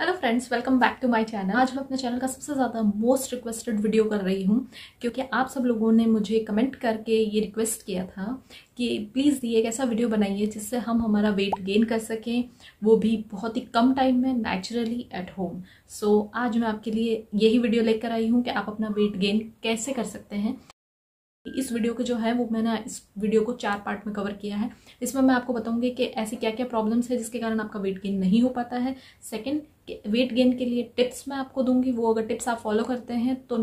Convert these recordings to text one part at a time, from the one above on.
Hello friends, welcome back to my channel. आज मैं अपने चैनल का सबसे ज़्यादा मोस्ट रिक्वेस्टेड वीडियो कर रही हूँ क्योंकि आप सब लोगों ने मुझे कमेंट करके ये रिक्वेस्ट किया था कि प्लीज़ ये एक ऐसा वीडियो बनाइए जिससे हम हमारा वेट गेन कर सकें, वो भी बहुत ही कम टाइम में नेचुरली एट होम। सो आज मैं आपके लिए यही वीडियो लेकर आई हूँ कि आप अपना वेट गेन कैसे कर सकते हैं। इस वीडियो को जो है वो मैंने इस वीडियो को 4 पार्ट में कवर किया है। इसमें मैं आपको बताऊंगी कि ऐसी क्या क्या प्रॉब्लम्स है जिसके कारण आपका वेट गेन नहीं हो पाता है। सेकंड, वेट गेन के लिए टिप्स मैं आपको दूंगी, वो अगर टिप्स आप फॉलो करते हैं तो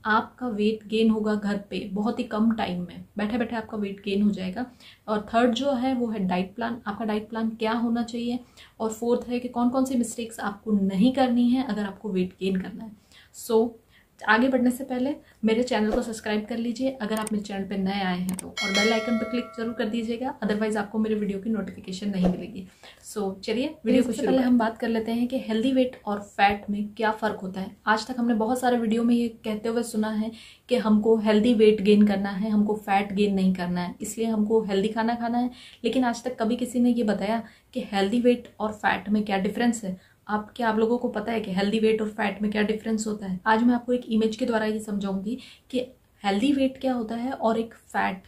आपका वेट गेन होगा घर पे बहुत ही कम टाइम में, बैठे बैठे आपका वेट गेन हो जाएगा। और थर्ड जो है वो है डाइट प्लान, आपका डाइट प्लान क्या होना चाहिए। और फोर्थ है कि कौन कौन सी मिस्टेक्स आपको नहीं करनी है अगर आपको वेट गेन करना है। सो आगे बढ़ने से पहले मेरे चैनल को सब्सक्राइब कर लीजिए अगर आप मेरे चैनल पे नए आए हैं तो, और बेल आइकन पर क्लिक जरूर कर दीजिएगा, अदरवाइज आपको मेरे वीडियो की नोटिफिकेशन नहीं मिलेगी। सो चलिए वीडियो को पहले हम बात कर लेते हैं कि हेल्दी वेट और फैट में क्या फ़र्क होता है। आज तक हमने बहुत सारे वीडियो में ये कहते हुए सुना है कि हमको हेल्दी वेट गेन करना है, हमको फैट गेन नहीं करना है, इसलिए हमको हेल्दी खाना खाना है। लेकिन आज तक कभी किसी ने ये बताया कि हेल्दी वेट और फैट में क्या डिफरेंस है। आप लोगों को पता है कि हेल्दी वेट और फैट में क्या डिफरेंस होता है। आज मैं आपको एक इमेज के द्वारा ये समझाऊंगी कि हेल्दी वेट क्या होता है और एक फैट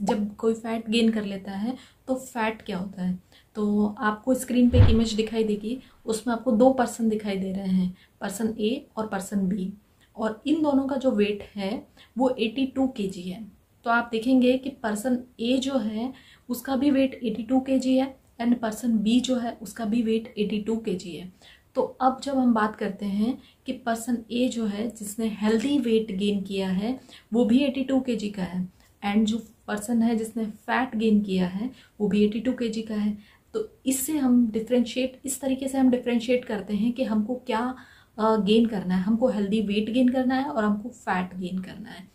जब कोई फैट गेन कर लेता है तो फैट क्या होता है। तो आपको स्क्रीन पे एक इमेज दिखाई देगी, उसमें आपको 2 पर्सन दिखाई दे रहे हैं, पर्सन ए और पर्सन बी, और इन दोनों का जो वेट है वो 82 kg है। तो आप देखेंगे कि पर्सन ए जो है उसका भी वेट 82 kg है एंड पर्सन बी जो है उसका भी वेट 82 kg है। तो अब जब हम बात करते हैं कि पर्सन ए जो है जिसने हेल्दी वेट गेन किया है वो भी 82 kg का है, एंड जो पर्सन है जिसने फैट गेन किया है वो भी 82 kg का है। तो इससे हम इस तरीके से हम डिफ्रेंशिएट करते हैं कि हमको क्या गेन करना है, हमको हेल्दी वेट गेन करना है और हमको फैट गेन करना है।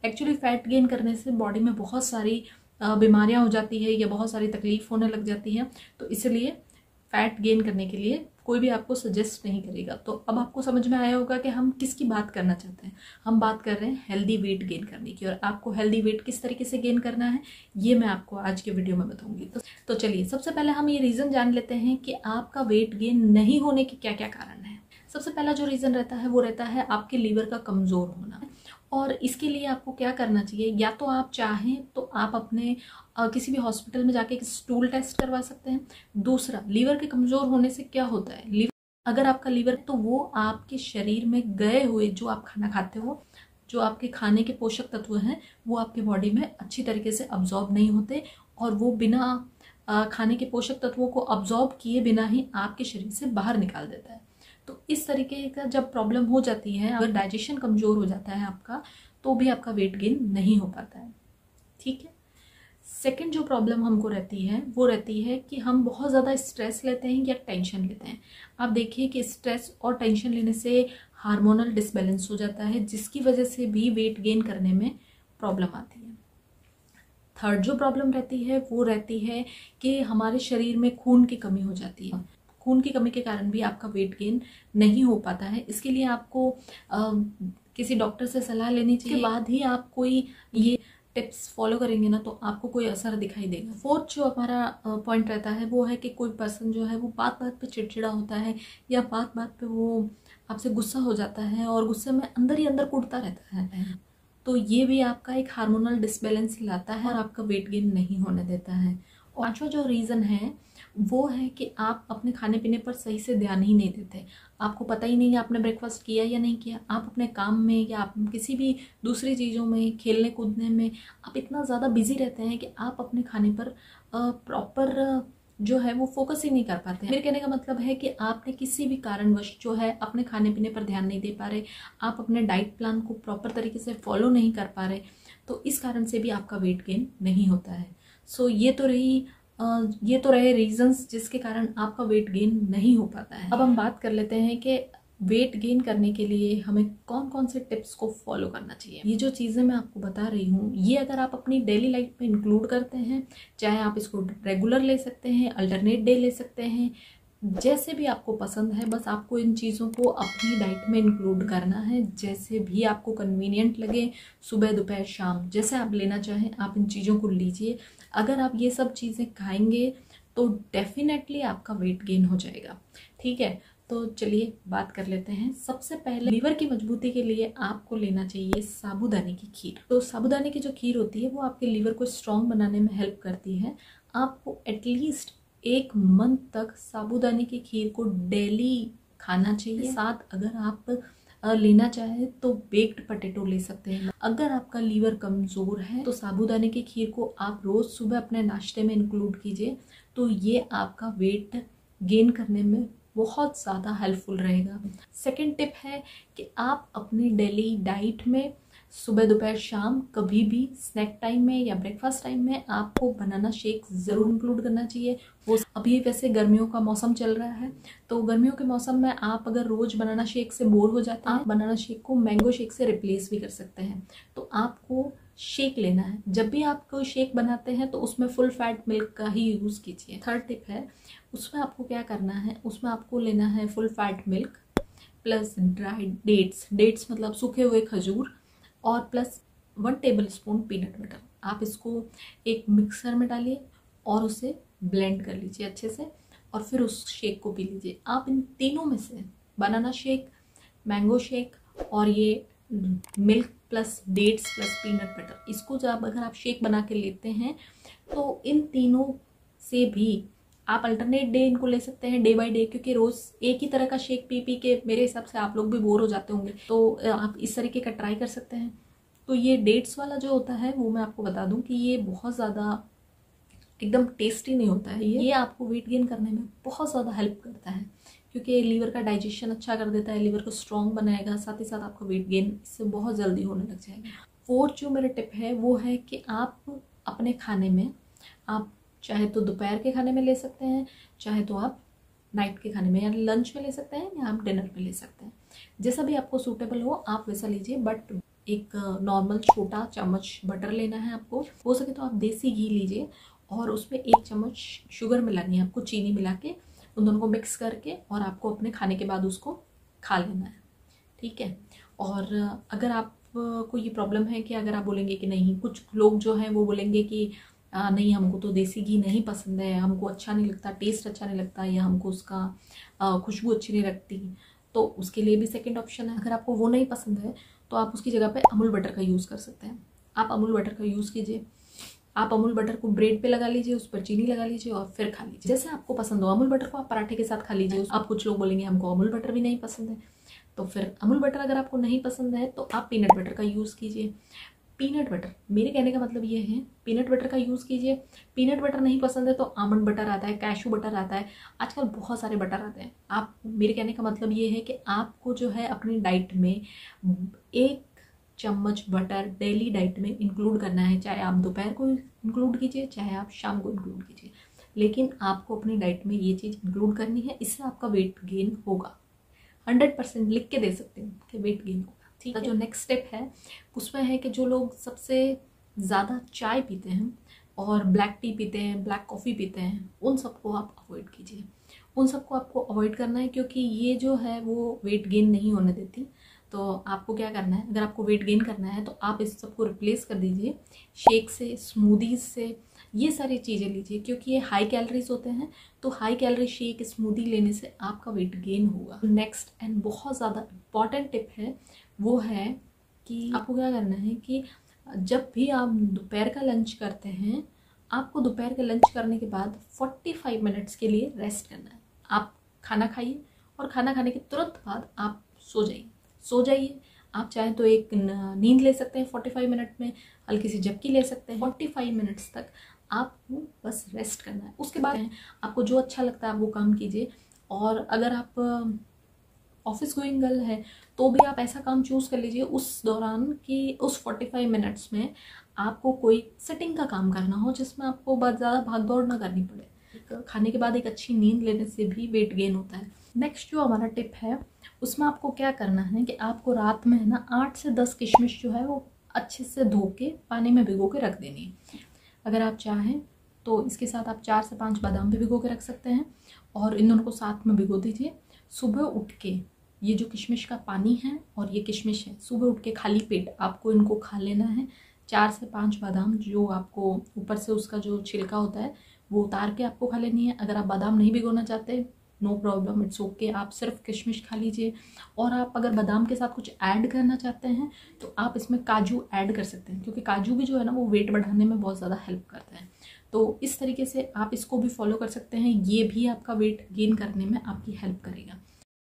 एक्चुअली फैट गेन करने से बॉडी में बहुत सारी बीमारियां हो जाती है या बहुत सारी तकलीफ होने लग जाती है, तो इसलिए फैट गेन करने के लिए कोई भी आपको सजेस्ट नहीं करेगा। तो अब आपको समझ में आया होगा कि हम किसकी बात करना चाहते हैं। हम बात कर रहे हैं हेल्दी वेट गेन करने की, और आपको हेल्दी वेट किस तरीके से गेन करना है ये मैं आपको आज के वीडियो में बताऊंगी। तो चलिए सबसे पहले हम ये रीज़न जान लेते हैं कि आपका वेट गेन नहीं होने के क्या क्या कारण है। सबसे पहला जो रीज़न रहता है वो रहता है आपके लीवर का कमज़ोर होना। और इसके लिए आपको क्या करना चाहिए, या तो आप चाहें तो आप अपने किसी भी हॉस्पिटल में जाके एक स्टूल टेस्ट करवा सकते हैं। दूसरा, लीवर के कमज़ोर होने से क्या होता है, लीवर अगर आपका लीवर तो वो आपके शरीर में गए हुए जो आप खाना खाते हो, जो आपके खाने के पोषक तत्व हैं वो आपके बॉडी में अच्छी तरीके से अब्जॉर्ब नहीं होते, और वो बिना खाने के पोषक तत्वों को अब्जॉर्ब किए बिना ही आपके शरीर से बाहर निकाल देता है। तो इस तरीके का जब प्रॉब्लम हो जाती है, अगर डाइजेशन कमज़ोर हो जाता है आपका, तो भी आपका वेट गेन नहीं हो पाता है। ठीक है। सेकंड जो प्रॉब्लम हमको रहती है वो रहती है कि हम बहुत ज़्यादा स्ट्रेस लेते हैं या टेंशन लेते हैं। आप देखिए कि स्ट्रेस और टेंशन लेने से हार्मोनल डिसबैलेंस हो जाता है, जिसकी वजह से भी वेट गेन करने में प्रॉब्लम आती है। थर्ड जो प्रॉब्लम रहती है वो रहती है कि हमारे शरीर में खून की कमी हो जाती है। खून की कमी के कारण भी आपका वेट गेन नहीं हो पाता है। इसके लिए आपको किसी डॉक्टर से सलाह लेनी चाहिए, के बाद ही आप कोई ये टिप्स फॉलो करेंगे ना तो आपको कोई असर दिखाई देगा। फोर्थ जो हमारा पॉइंट रहता है वो है कि कोई पर्सन जो है वो बात बात पे चिड़चिड़ा होता है, या बात बात पे वो आपसे गुस्सा हो जाता है और गुस्से में अंदर ही अंदर कूदता रहता है। तो ये भी आपका एक हार्मोनल डिसबैलेंस लाता है और आपका वेट गेन नहीं होने देता है। और पांचवा जो रीज़न है वो है कि आप अपने खाने पीने पर सही से ध्यान ही नहीं देते। आपको पता ही नहीं है आपने ब्रेकफास्ट किया या नहीं किया। आप अपने काम में या आप किसी भी दूसरी चीज़ों में, खेलने कूदने में आप इतना ज़्यादा बिजी रहते हैं कि आप अपने खाने पर प्रॉपर जो है वो फोकस ही नहीं कर पाते हैं। मेरे कहने का मतलब है कि आपने किसी भी कारणवश जो है अपने खाने पीने पर ध्यान नहीं दे पा रहे, आप अपने डाइट प्लान को प्रॉपर तरीके से फॉलो नहीं कर पा रहे, तो इस कारण से भी आपका वेट गेन नहीं होता है। सो ये तो रहे रीजंस जिसके कारण आपका वेट गेन नहीं हो पाता है। अब हम बात कर लेते हैं कि वेट गेन करने के लिए हमें कौन कौन से टिप्स को फॉलो करना चाहिए। ये जो चीज़ें मैं आपको बता रही हूँ ये अगर आप अपनी डेली लाइफ में इंक्लूड करते हैं, चाहे आप इसको रेगुलर ले सकते हैं, अल्टरनेट डे ले सकते हैं, जैसे भी आपको पसंद है, बस आपको इन चीज़ों को अपनी डाइट में इंक्लूड करना है। जैसे भी आपको कन्वीनियंट लगे, सुबह दोपहर शाम जैसे आप लेना चाहें आप इन चीज़ों को लीजिए। अगर आप ये सब चीज़ें खाएंगे तो डेफिनेटली आपका वेट गेन हो जाएगा। ठीक है। तो चलिए बात कर लेते हैं। सबसे पहले लीवर की मजबूती के लिए आपको लेना चाहिए साबूदाने की खीर। तो साबूदाने की जो खीर होती है वो आपके लीवर को स्ट्रॉन्ग बनाने में हेल्प करती है। आपको एटलीस्ट 1 मंथ तक साबूदाने की खीर को डेली खाना चाहिए। साथ अगर आप लेना चाहे तो बेक्ड पोटैटो ले सकते हैं। अगर आपका लीवर कमज़ोर है तो साबूदाने की खीर को आप रोज़ सुबह अपने नाश्ते में इंक्लूड कीजिए, तो ये आपका वेट गेन करने में बहुत ज़्यादा हेल्पफुल रहेगा। सेकंड टिप है कि आप अपनी डेली डाइट में सुबह दोपहर शाम कभी भी स्नैक टाइम में या ब्रेकफास्ट टाइम में आपको बनाना शेक ज़रूर इंक्लूड करना चाहिए। वो अभी वैसे गर्मियों का मौसम चल रहा है, तो गर्मियों के मौसम में आप अगर रोज़ बनाना शेक से बोर हो जाते हैं, आप बनाना शेक को मैंगो शेक से रिप्लेस भी कर सकते हैं। तो आपको शेक लेना है, जब भी आप कोई शेक बनाते हैं तो उसमें फुल फैट मिल्क का ही यूज़ कीजिए। थर्ड टिप है, उसमें आपको क्या करना है, उसमें आपको लेना है full fat milk plus dry dates मतलब सूखे हुए खजूर, और प्लस 1 टेबलस्पून पीनट बटर। आप इसको एक मिक्सर में डालिए और उसे ब्लेंड कर लीजिए अच्छे से, और फिर उस शेक को पी लीजिए। आप इन तीनों में से बनाना शेक, मैंगो शेक और ये milk plus dates plus peanut butter, इसको जब अगर आप शेक बना के लेते हैं तो इन तीनों से भी आप अल्टरनेट डे इनको ले सकते हैं, डे बाय डे, क्योंकि रोज़ एक ही तरह का शेक पी पी के मेरे हिसाब से आप लोग भी बोर हो जाते होंगे। तो आप इस तरीके का ट्राई कर सकते हैं। तो ये डेट्स वाला जो होता है वो मैं आपको बता दूं कि ये बहुत ज़्यादा एकदम टेस्टी नहीं होता है। ये आपको वेट गेन करने में बहुत ज़्यादा हेल्प करता है, क्योंकि लीवर का डाइजेशन अच्छा कर देता है, लीवर को स्ट्रॉन्ग बनाएगा, साथ ही साथ आपका वेट गेन इससे बहुत जल्दी होने लग जाएगा। फोर्थ जो मेरा टिप है वो है कि आप अपने खाने में, आप चाहे तो दोपहर के खाने में ले सकते हैं, चाहे तो आप नाइट के खाने में या लंच में ले सकते हैं, या आप डिनर में ले सकते हैं। जैसा भी आपको सूटेबल हो आप वैसा लीजिए, बट एक नॉर्मल छोटा चम्मच बटर लेना है आपको। हो सके तो आप देसी घी लीजिए और उसमें 1 चम्मच शुगर मिलानी है आपको, चीनी मिला के उन दोनों को मिक्स करके, और आपको अपने खाने के बाद उसको खा लेना है, ठीक है। और अगर आपको ये प्रॉब्लम है कि अगर आप बोलेंगे कि नहीं, कुछ लोग जो हैं वो बोलेंगे कि नहीं हमको तो देसी घी नहीं पसंद है, हमको अच्छा नहीं लगता, टेस्ट अच्छा नहीं लगता, या हमको उसका खुशबू अच्छी नहीं लगती, तो उसके लिए भी सेकंड ऑप्शन है। अगर आपको वो नहीं पसंद है तो आप उसकी जगह पे अमूल बटर का यूज़ कर सकते हैं। आप अमूल बटर का यूज़ कीजिए, आप अमूल बटर को ब्रेड पे लगा लीजिए, उस पर चीनी लगा लीजिए और फिर खा लीजिए, जैसे आपको पसंद हो। अमूल बटर को आप पराठे के साथ खा लीजिए। आप कुछ लोग बोलेंगे हमको अमूल बटर भी नहीं पसंद है, तो फिर अमूल बटर अगर आपको नहीं पसंद है तो आप पीनट बटर का यूज़ कीजिए। पीनट बटर, मेरे कहने का मतलब ये है, पीनट बटर का यूज़ कीजिए। पीनट बटर नहीं पसंद है तो आमंड बटर आता है, कैशू बटर आता है, आजकल बहुत सारे बटर आते हैं। आप, मेरे कहने का मतलब ये है कि आपको जो है अपनी डाइट में 1 चम्मच बटर डेली डाइट में इंक्लूड करना है, चाहे आप दोपहर को इंक्लूड कीजिए, चाहे आप शाम को इंक्लूड कीजिए, लेकिन आपको अपनी डाइट में ये चीज़ इंक्लूड करनी है। इससे आपका वेट गेन होगा, 100% लिख के दे सकते हैं कि वेट गेन होगा, ठीक है। जो नेक्स्ट स्टेप है उसमें है कि जो लोग सबसे ज़्यादा चाय पीते हैं और ब्लैक टी पीते हैं, ब्लैक कॉफ़ी पीते हैं, उन सबको आप अवॉइड कीजिए। उन सबको आपको अवॉइड करना है, क्योंकि ये जो है वो वेट गेन नहीं होने देती। तो आपको क्या करना है, अगर आपको वेट गेन करना है तो आप इस सबको रिप्लेस कर दीजिए शेक से, स्मूदीज से, ये सारी चीज़ें लीजिए, क्योंकि ये हाई कैलोरीज होते हैं। तो हाई कैलोरी शेक, स्मूदी लेने से आपका वेट गेन होगा। नेक्स्ट एंड बहुत ज़्यादा इम्पॉर्टेंट टिप है वो है कि आपको क्या करना है कि जब भी आप दोपहर का लंच करते हैं, आपको दोपहर का लंच करने के बाद 45 मिनट्स के लिए रेस्ट करना है। आप खाना खाइए और खाना खाने के तुरंत बाद आप सो जाइए। आप चाहे तो एक नींद ले सकते हैं 45 मिनट में, हल्की सी झपकी ले सकते हैं। 45 मिनट्स तक आपको बस रेस्ट करना है। उसके बाद आपको जो अच्छा लगता है आप वो काम कीजिए। और अगर आप ऑफिस गोइंग गर्ल है तो भी आप ऐसा काम चूज़ कर लीजिए उस दौरान कि उस 45 मिनट्स में आपको कोई सिटिंग का काम करना हो, जिसमें आपको बहुत ज़्यादा भाग दौड़ ना करनी पड़े। खाने के बाद एक अच्छी नींद लेने से भी वेट गेन होता है। नेक्स्ट जो हमारा टिप है उसमें आपको क्या करना है कि आपको रात में है ना 8 से 10 किशमिश जो है वो अच्छे से धो के पानी में भिगो के रख देनी है। अगर आप चाहें तो इसके साथ आप 4 से 5 बादाम भी भिगो के रख सकते हैं, और इन दोनों को साथ में भिगो दीजिए। सुबह उठ के ये जो किशमिश का पानी है और ये किशमिश है, सुबह उठ के खाली पेट आपको इनको खा लेना है। 4 से 5 बादाम जो आपको ऊपर से उसका जो छिलका होता है वो उतार के आपको खा लेनी है। अगर आप बादाम नहीं भिगोना चाहते, नो प्रॉब्लम, इट्स ओके। आप सिर्फ किशमिश खा लीजिए। और आप अगर बादाम के साथ कुछ ऐड करना चाहते हैं तो आप इसमें काजू ऐड कर सकते हैं, क्योंकि काजू भी जो है ना वो वेट बढ़ाने में बहुत ज़्यादा हेल्प करते हैं। तो इस तरीके से आप इसको भी फॉलो कर सकते हैं, ये भी आपका वेट गेन करने में आपकी हेल्प करेगा।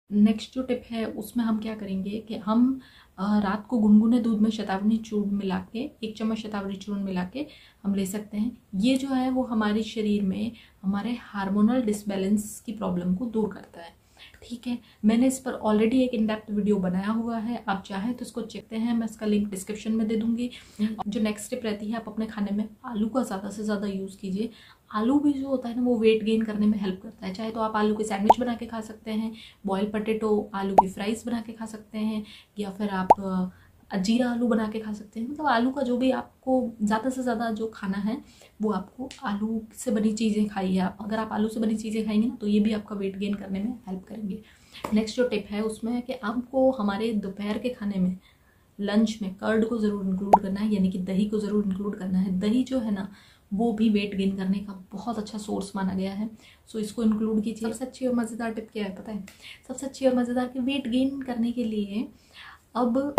नेक्स्ट जो टिप है उसमें हम क्या करेंगे कि हम रात को गुनगुने दूध में शतावरी चूर्ण मिला के, 1 चम्मच शतावरी चूर्ण मिला के हम ले सकते हैं। ये जो है वो हमारे शरीर में हमारे हार्मोनल डिसबैलेंस की प्रॉब्लम को दूर करता है। ठीक है, मैंने इस पर ऑलरेडी एक इन डेप्थ वीडियो बनाया हुआ है, आप चाहें तो इसको चेकते हैं, मैं इसका लिंक डिस्क्रिप्शन में दे दूंगी। जो नेक्स्ट टिप रहती है, आप अपने खाने में आलू का ज़्यादा से ज़्यादा यूज़ कीजिए। आलू भी जो होता है ना वो वेट गेन करने में हेल्प करता है। चाहे तो आप आलू के सैंडविच बना के खा सकते हैं, बॉयल पोटैटो आलू की फ्राइज़ बना के खा सकते हैं, या फिर आप जीरा आलू बना के खा सकते हैं। मतलब आलू का जो भी आपको ज़्यादा से ज़्यादा जो खाना है वो आपको आलू से बनी चीज़ें खाइए। आप अगर आप आलू से बनी चीज़ें खाएंगे ना तो ये भी आपका वेट गेन करने में हेल्प करेंगे। नेक्स्ट जो टिप है उसमें है कि आपको हमारे दोपहर के खाने में, लंच में कर्ड को ज़रूर इंक्लूड करना है, यानी कि दही को ज़रूर इंक्लूड करना है। दही जो है ना वो भी वेट गेन करने का बहुत अच्छा सोर्स माना गया है, सो इसको इंक्लूड कीजिए। सबसे अच्छी और मज़ेदार टिप क्या है पता है? सबसे अच्छी और मज़ेदार कि वेट गेन करने के लिए अब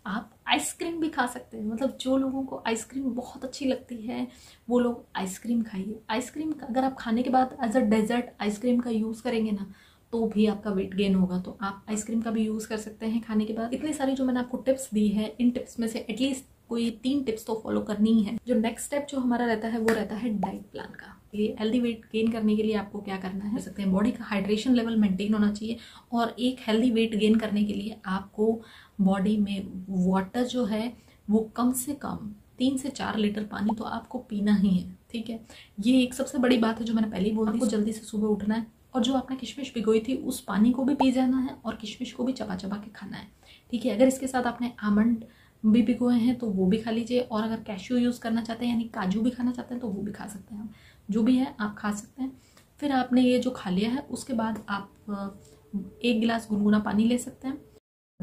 आप आइसक्रीम भी खा सकते हैं। मतलब जो लोगों को आइसक्रीम बहुत अच्छी लगती है वो लोग आइसक्रीम खाइए। आइसक्रीम अगर आप खाने के बाद एज अ डेजर्ट आइसक्रीम का यूज़ करेंगे ना तो भी आपका वेट गेन होगा। तो आप आइसक्रीम का भी यूज़ कर सकते हैं खाने के बाद। इतनी सारी जो मैंने आपको टिप्स दी है, इन टिप्स में से एटलीस्ट कोई 3 टिप्स तो फॉलो करनी ही है। जो नेक्स्ट स्टेप जो हमारा रहता है वो रहता है डाइट प्लान का। ये हेल्दी वेट गेन करने के लिए आपको क्या करना है, कर सकते हैं, बॉडी का हाइड्रेशन लेवल मेंटेन होना चाहिए। और एक हेल्दी वेट गेन करने के लिए आपको बॉडी में वाटर जो है वो कम से कम 3 से 4 लीटर पानी तो आपको पीना ही है। ठीक है, ये एक सबसे बड़ी बात है जो मैंने पहले ही बोल दी। आपको जल्दी से सुबह उठना है और जो आपने किशमिश भिगोई थी उस पानी को भी पी जाना है और किशमिश को भी चबा चबा के खाना है। ठीक है, अगर इसके साथ आपने आमंड भी भिगोए हैं तो वो भी खा लीजिए, और अगर कैश्यू यूज़ करना चाहते हैं यानी काजू भी खाना चाहते हैं तो वो भी खा सकते हैं। जो भी है आप खा सकते हैं। फिर आपने ये जो खा लिया है उसके बाद आप 1 गिलास गुनगुना पानी ले सकते हैं।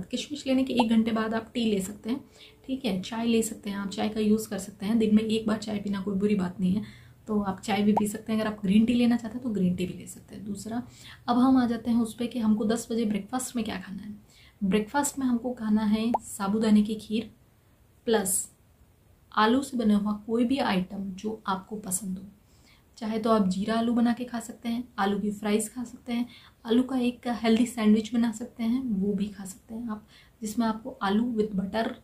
किशमिश लेने के 1 घंटे बाद आप टी ले सकते हैं। ठीक है, चाय ले सकते हैं, आप चाय का यूज़ कर सकते हैं। दिन में 1 बार चाय पीना कोई बुरी बात नहीं है, तो आप चाय भी पी सकते हैं। अगर आप ग्रीन टी लेना चाहते हैं तो ग्रीन टी भी ले सकते हैं। दूसरा, अब हम आ जाते हैं उस पर कि हमको 10 बजे ब्रेकफास्ट में क्या खाना है। ब्रेकफास्ट में हमको खाना है साबूदाने की खीर प्लस आलू से बना हुआ कोई भी आइटम जो आपको पसंद हो। चाहे तो आप जीरा आलू बना के खा सकते हैं, आलू की फ्राइज़ खा सकते हैं, आलू का एक हेल्दी सैंडविच बना सकते हैं, वो भी खा सकते हैं आप, जिसमें आपको आलू विद बटर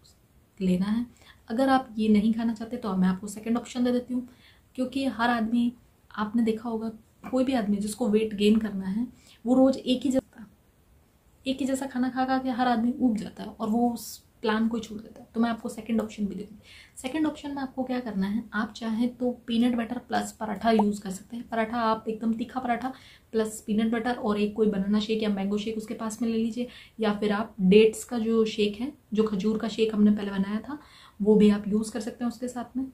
लेना है। अगर आप ये नहीं खाना चाहते तो मैं आपको सेकंड ऑप्शन दे देती हूँ, क्योंकि हर आदमी, आपने देखा होगा कोई भी आदमी जिसको वेट गेन करना है वो रोज़ एक ही जैसा खाना खा खा के हर आदमी ऊब जाता है और वो उस प्लान को छोड़ देता है। तो मैं आपको सेकंड ऑप्शन भी दे दूँगी। सेकंड ऑप्शन में आपको क्या करना है, आप चाहें तो peanut butter plus paratha use कर सकते हैं। पराठा आप एकदम तीखा पराठा प्लस पीनट बटर और एक कोई बनाना शेक या मैंगो शेक उसके पास में ले लीजिए, या फिर आप डेट्स का जो शेक है, जो खजूर का शेक हमने पहले बनाया था, वो भी आप यूज़ कर सकते हैं उसके साथ में,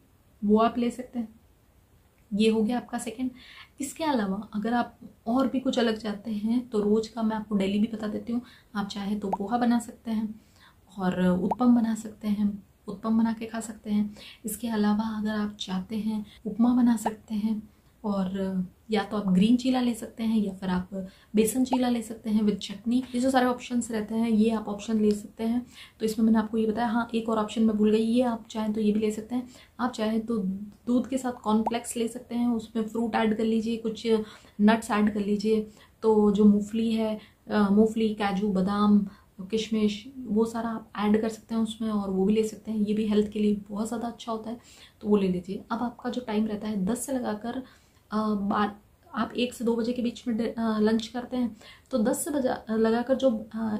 वो आप ले सकते हैं। ये हो गया आपका सेकंड। इसके अलावा अगर आप और भी कुछ अलग चाहते हैं तो रोज़ का मैं आपको डेली भी बता देती हूँ। आप चाहे तो पोहा बना सकते हैं और उत्पम बना सकते हैं, उत्पम बना के खा सकते हैं। इसके अलावा अगर आप चाहते हैं उपमा बना सकते हैं, और या तो आप ग्रीन चीला ले सकते हैं या फिर आप बेसन चीला ले सकते हैं विद चटनी। ये जो सारे ऑप्शंस रहते हैं ये आप ऑप्शन ले सकते हैं। तो इसमें मैंने आपको ये बताया। हाँ, एक और ऑप्शन मैं भूल गई, ये आप चाहें तो ये भी ले सकते हैं। आप चाहें तो दूध के साथ कॉर्नफ्लेक्स ले सकते हैं, उसमें फ्रूट ऐड कर लीजिए, कुछ नट्स ऐड कर लीजिए। तो जो मूंगफली है, मूंगफली, काजू, बादाम, किशमिश, वो सारा आप ऐड कर सकते हैं उसमें, और वो भी ले सकते हैं। ये भी हेल्थ के लिए बहुत ज़्यादा अच्छा होता है, तो वो ले लीजिए। अब आपका जो टाइम रहता है 10 से लगाकर आप 1 से 2 बजे के बीच में लंच करते हैं, तो 10 से लगाकर जो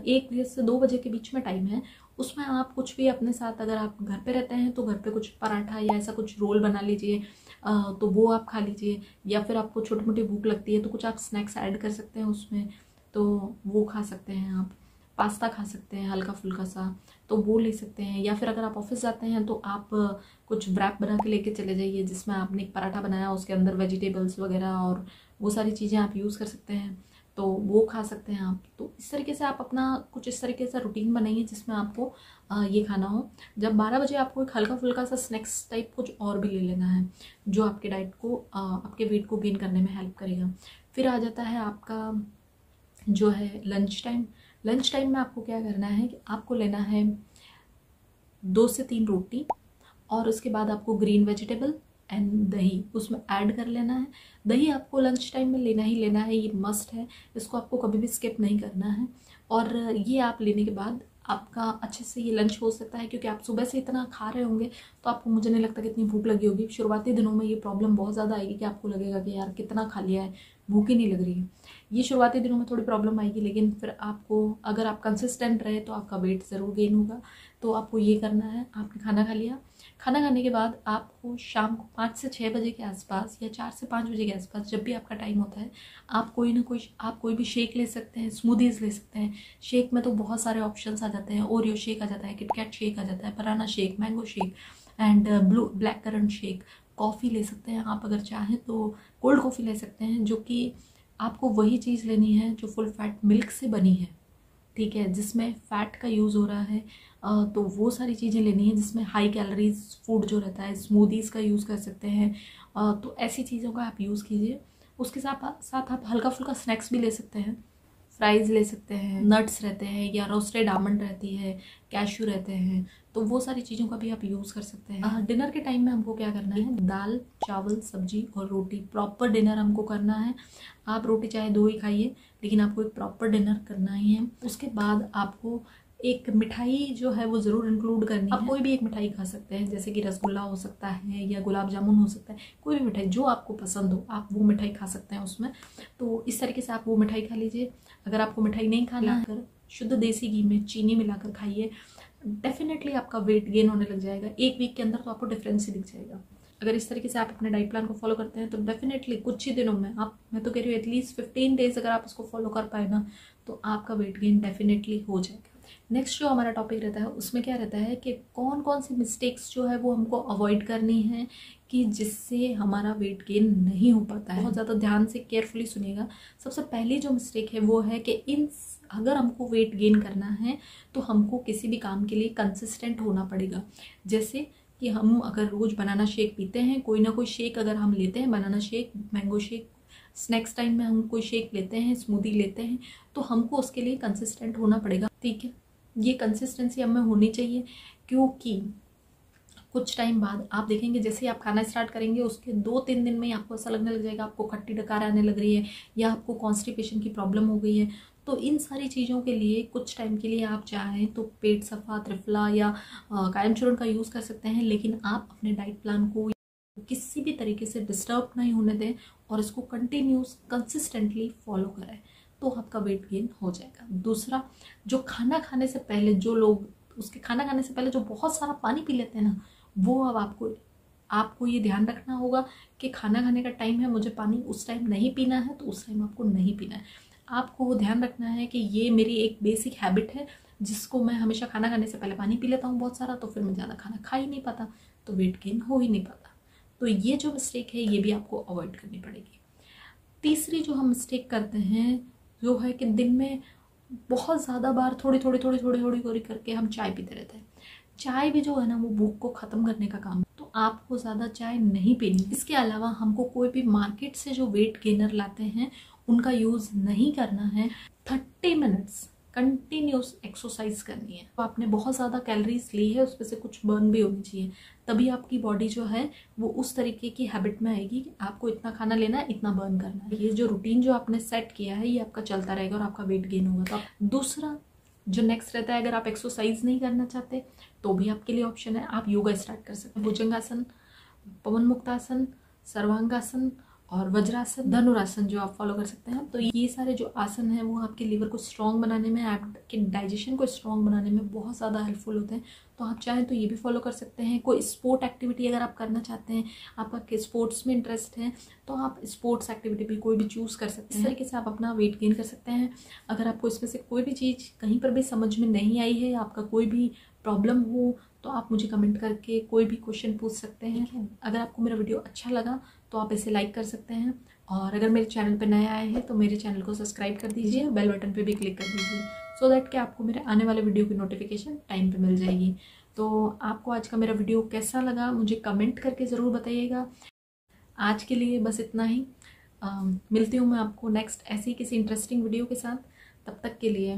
1 बजे से 2 बजे के बीच में टाइम है उसमें आप कुछ भी अपने साथ, अगर आप घर पे रहते हैं तो घर पे कुछ पराठा या ऐसा कुछ रोल बना लीजिए, तो वो आप खा लीजिए। या फिर आपको छोटी मोटी भूख लगती है तो कुछ आप स्नैक्स ऐड कर सकते हैं उसमें, तो वो खा सकते हैं। आप पास्ता खा सकते हैं हल्का फुल्का सा, तो वो ले सकते हैं। या फिर अगर आप ऑफिस जाते हैं तो आप कुछ व्रैप बना के लेके चले जाइए, जिसमें आपने एक पराठा बनाया, उसके अंदर वेजिटेबल्स वगैरह और वो सारी चीज़ें आप यूज़ कर सकते हैं, तो वो खा सकते हैं आप। तो इस तरीके से आप अपना कुछ इस तरीके से रूटीन बनाइए जिसमें आपको ये खाना हो। जब 12 बजे आपको एक हल्का फुल्का सा स्नैक्स टाइप कुछ और भी ले लेना है, जो आपके डाइट को, आपके वेट को गेन करने में हेल्प करेगा। फिर आ जाता है आपका जो है लंच टाइम। लंच टाइम में आपको क्या करना है कि आपको लेना है 2 से 3 रोटी, और उसके बाद आपको ग्रीन वेजिटेबल एंड दही उसमें ऐड कर लेना है। दही आपको लंच टाइम में लेना ही लेना है, ये मस्ट है, इसको आपको कभी भी स्किप नहीं करना है। और ये आप लेने के बाद आपका अच्छे से ये लंच हो सकता है, क्योंकि आप सुबह से इतना खा रहे होंगे तो आपको, मुझे नहीं लगता कि इतनी भूख लगी होगी। शुरुआती दिनों में ये प्रॉब्लम बहुत ज़्यादा आएगी कि आपको लगेगा कि यार कितना खा लिया है, भूख ही नहीं लग रही है। ये शुरुआती दिनों में थोड़ी प्रॉब्लम आएगी, लेकिन फिर आपको, अगर आप कंसिस्टेंट रहे तो आपका वेट ज़रूर गेन होगा। तो आपको ये करना है, आपने खाना खा लिया, खाना खाने के बाद आपको शाम को 5 से 6 बजे के आसपास या 4 से 5 बजे के आसपास, जब भी आपका टाइम होता है, आप कोई भी शेक ले सकते हैं, स्मूदीज़ ले सकते हैं। शेक में तो बहुत सारे ऑप्शंस आ जाते हैं, ओरियो शेक आ जाता है, किटकैट शेक आ जाता है, banana shake, mango shake and black currant shake. Coffee ले सकते हैं आप, अगर चाहें तो कोल्ड कॉफ़ी ले सकते हैं, जो कि आपको वही चीज़ लेनी है जो फुल फैट मिल्क से बनी है, ठीक है, जिसमें फ़ैट का यूज़ हो रहा है। तो वो सारी चीज़ें लेनी है जिसमें हाई कैलोरीज फूड जो रहता है। स्मूदीज़ का यूज़ कर सकते हैं, तो ऐसी चीज़ों का आप यूज़ कीजिए। उसके साथ आप हल्का फुल्का स्नैक्स भी ले सकते हैं, फ्राइज़ ले सकते हैं, नट्स रहते हैं या रोस्टेड आमंड रहती है, कैश्यू रहते हैं, तो वो सारी चीज़ों का भी आप यूज़ कर सकते हैं। डिनर के टाइम में हमको क्या करना है, दाल चावल सब्जी और रोटी, प्रॉपर डिनर हमको करना है। आप रोटी चाहे 2 ही खाइए, लेकिन आपको एक प्रॉपर डिनर करना ही है। उसके बाद आपको एक मिठाई जो है वो ज़रूर इंक्लूड करनी है। आप कोई भी एक मिठाई खा सकते हैं, जैसे कि रसगुल्ला हो सकता है या गुलाब जामुन हो सकता है, कोई भी मिठाई जो आपको पसंद हो आप वो मिठाई खा सकते हैं उसमें। तो इस तरीके से आप वो मिठाई खा लीजिए। अगर आपको मिठाई नहीं खाना है, शुद्ध देसी घी में चीनी मिलाकर खाइए, डेफिनेटली आपका वेट गेन होने लग जाएगा। 1 वीक के अंदर तो आपको डिफरेंस ही दिख जाएगा। अगर इस तरीके से आप अपने डाइट प्लान को फॉलो करते हैं तो डेफिनेटली कुछ ही दिनों में आप, मैं तो कह रही हूँ एटलीस्ट 15 डेज अगर आप इसको फॉलो कर पाए ना, तो आपका वेट गेन डेफिनेटली हो जाएगा। नेक्स्ट जो हमारा टॉपिक रहता है उसमें क्या रहता है कि कौन कौन सी मिस्टेक्स जो है वो हमको अवॉइड करनी है कि जिससे हमारा वेट गेन नहीं हो पाता है। बहुत ज़्यादा ध्यान से केयरफुली सुनिएगा। सबसे पहली जो मिस्टेक है वो है कि अगर हमको वेट गेन करना है तो हमको किसी भी काम के लिए कंसिस्टेंट होना पड़ेगा। जैसे कि हम अगर रोज़ बनाना शेक पीते हैं, कोई ना कोई शेक अगर हम लेते हैं, banana shake, mango shake, snacks time में हम कोई शेक लेते हैं, स्मूदी लेते हैं, तो हमको उसके लिए कंसिस्टेंट होना पड़ेगा, ठीक है। ये कंसिस्टेंसी हमें होनी चाहिए, क्योंकि कुछ टाइम बाद आप देखेंगे जैसे ही आप खाना स्टार्ट करेंगे उसके 2-3 दिन में ही आपको ऐसा लगने लग जाएगा आपको खट्टी डकार आने लग रही है या आपको कॉन्स्टिपेशन की प्रॉब्लम हो गई है। तो इन सारी चीज़ों के लिए कुछ टाइम के लिए आप चाहें तो पेट सफ़ा, त्रिफला या कायम चूर्ण का यूज़ कर सकते हैं, लेकिन आप अपने डाइट प्लान को किसी भी तरीके से डिस्टर्ब नहीं होने दें और इसको कंटिन्यूस कंसिस्टेंटली फॉलो करें, तो आपका वेट गेन हो जाएगा। दूसरा, जो खाना खाने से पहले जो लोग उसके खाना खाने से पहले जो बहुत सारा पानी पी लेते हैं ना, वो अब आपको ये ध्यान रखना होगा कि खाना खाने का टाइम है, मुझे पानी उस टाइम नहीं पीना है, तो उस टाइम आपको नहीं पीना है। आपको वो ध्यान रखना है कि ये मेरी एक बेसिक हैबिट है जिसको मैं हमेशा खाना खाने से पहले पानी पी लेता हूँ बहुत सारा, तो फिर मैं ज़्यादा खाना खा ही नहीं पाता, तो वेट गेन हो ही नहीं पाता। तो ये जो मिस्टेक है ये भी आपको अवॉइड करनी पड़ेगी। तीसरी जो हम मिस्टेक करते हैं जो है कि दिन में बहुत ज़्यादा बार थोड़ी थोड़ी करके हम चाय पीते रहते हैं। चाय भी जो है ना वो भूख को ख़त्म करने का काम है, तो आपको ज़्यादा चाय नहीं पीनी। इसके अलावा हमको कोई भी मार्केट से जो वेट गेनर लाते हैं उनका यूज़ नहीं करना है। 30 मिनट्स कंटिन्यूस एक्सरसाइज करनी है। तो आपने बहुत ज़्यादा कैलोरीज ली है, उसमें से कुछ बर्न भी होनी चाहिए, तभी आपकी बॉडी जो है वो उस तरीके की हैबिट में आएगी कि आपको इतना खाना लेना है, इतना बर्न करना है। ये जो रूटीन जो आपने सेट किया है ये आपका चलता रहेगा और आपका वेट गेन होगा। तो दूसरा जो नेक्स्ट रहता है, अगर आप एक्सरसाइज नहीं करना चाहते तो भी आपके लिए ऑप्शन है, आप योगा स्टार्ट कर सकते हैं। भुजंगासन, पवन मुक्तासन, सर्वांगासन और वज्रासन, धनुरासन जो आप फॉलो कर सकते हैं। तो ये सारे जो आसन हैं वो आपके लिवर को स्ट्रॉन्ग बनाने में, आपके डाइजेशन को स्ट्रॉन्ग बनाने में बहुत ज़्यादा हेल्पफुल होते हैं। तो आप चाहें तो ये भी फॉलो कर सकते हैं। कोई स्पोर्ट एक्टिविटी अगर आप करना चाहते हैं, आपका स्पोर्ट्स में इंटरेस्ट है, तो आप स्पोर्ट्स एक्टिविटी भी कोई भी चूज़ कर सकते हैं। इस तरीके से आप अपना वेट गेन कर सकते हैं। अगर आपको इसमें से कोई भी चीज़ कहीं पर भी समझ में नहीं आई है, आपका कोई भी प्रॉब्लम हो, तो आप मुझे कमेंट करके कोई भी क्वेश्चन पूछ सकते हैं। अगर आपको मेरा वीडियो अच्छा लगा तो आप इसे लाइक कर सकते हैं, और अगर मेरे चैनल पर नए आए हैं तो मेरे चैनल को सब्सक्राइब कर दीजिए, बेल बटन पे भी क्लिक कर दीजिए, सो दैट कि आपको मेरे आने वाले वीडियो की नोटिफिकेशन टाइम पे मिल जाएगी। तो आपको आज का मेरा वीडियो कैसा लगा मुझे कमेंट करके ज़रूर बताइएगा। आज के लिए बस इतना ही। मिलती हूँ मैं आपको नेक्स्ट ऐसी किसी इंटरेस्टिंग वीडियो के साथ। तब तक के लिए